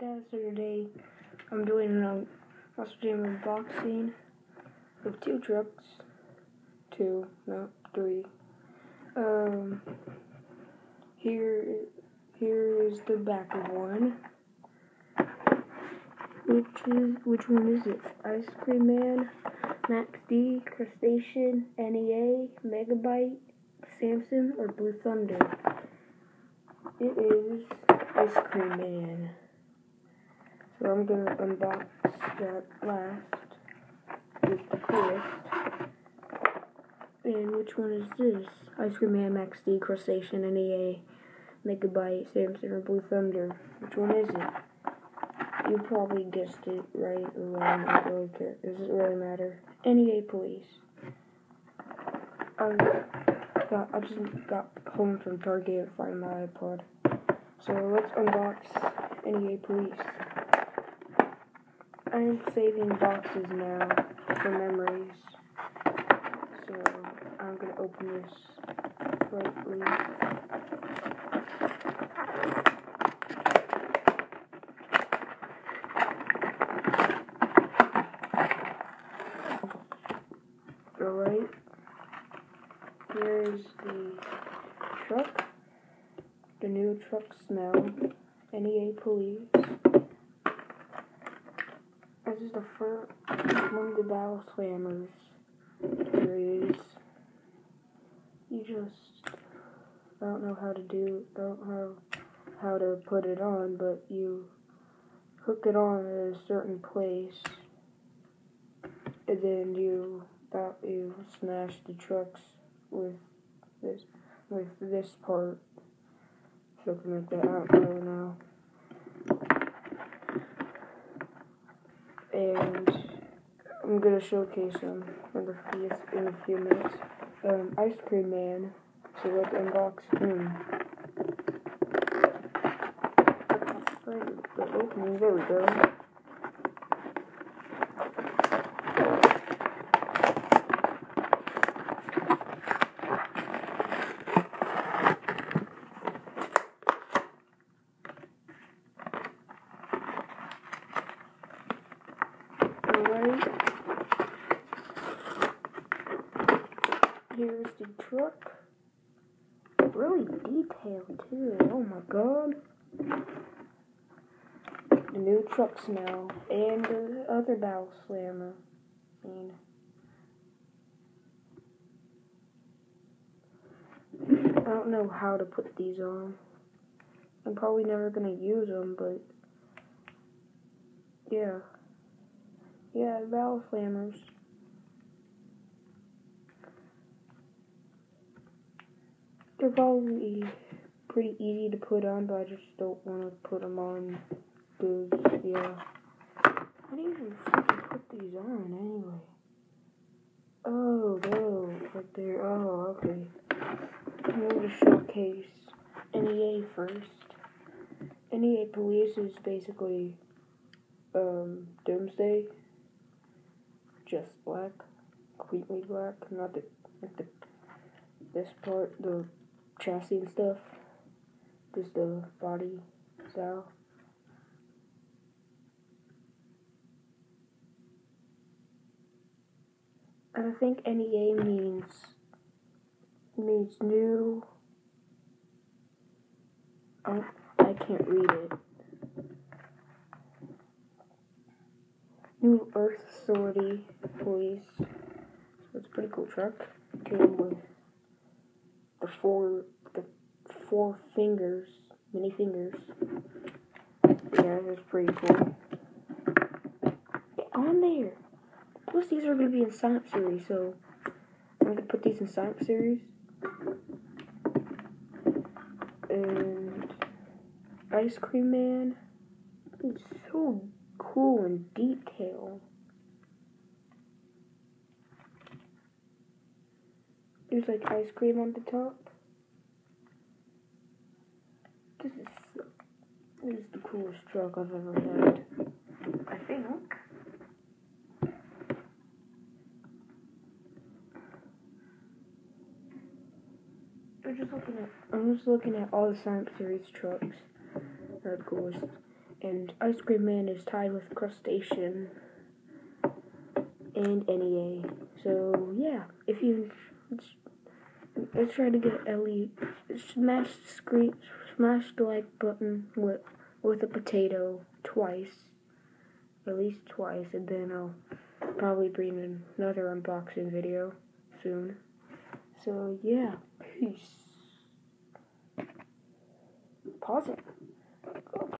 guys, so today I'm doing an unboxing of two trucks. Three. Here is the back of one. Which one is it? Ice Cream Man, Max D, Crustacean, N.E.A, Megabyte, Samson, or Blue Thunder? It is Ice Cream Man. So I'm gonna unbox that last. It's the coolest. And which one is this? Ice Cream Man, Max D, Crustacean, N.E.A, Megabyte, Samson, or Blue Thunder? Which one is it? You probably guessed it right or wrong. I don't really care. Does it really matter? N.E.A Police. I just got home from Target to find my iPod. So let's unbox N.E.A Police. I am saving boxes now for memories. So I'm gonna open this lightly. Alright, here's the truck, the new truck smell, N.E.A Police. This is the first one of the Battle Slammers series. You just don't know how to put it on, but you hook it on at a certain place, and then you smash the trucks with this part, something like that. I don't really know. And I'm gonna showcase them in a few minutes. Ice Cream Man. So let's unbox him. The opening. There we go. Alright, here's the truck. Really detailed too. Oh my god. The new truck smell and the other Battle Slammer. I don't know how to put these on. I'm probably never gonna use them, but yeah. Yeah, Battle Slammers. They're probably pretty easy to put on, but I just don't want to put them on. Because, yeah. How do you even freaking put these on anyway? Oh, no. Right there. Oh, okay. I'm going to showcase N.E.A first. N.E.A Police is basically Doomsday. Just black, completely black, not this part, the chassis and stuff, just the body style. And I think N.E.A means new. Oh, I can't read it. New Earth Authority Police. So it's a pretty cool truck. Came with the four fingers, mini fingers. Yeah, that's pretty cool. Get on there. Plus, these are gonna be in Sonic series, so I'm gonna put these in Sonic series. And Ice Cream Man is so cool and detailed. There's like ice cream on the top. This is the coolest truck I've ever had, I think. I'm just looking at all the Sonic series trucks. They're the coolest. And Ice Cream Man is tied with Crustacean and N.E.A. So yeah, if you let's try to get at least smash the like button with a potato twice, at least twice, and then I'll probably bring in another unboxing video soon. So yeah, peace. Pause it.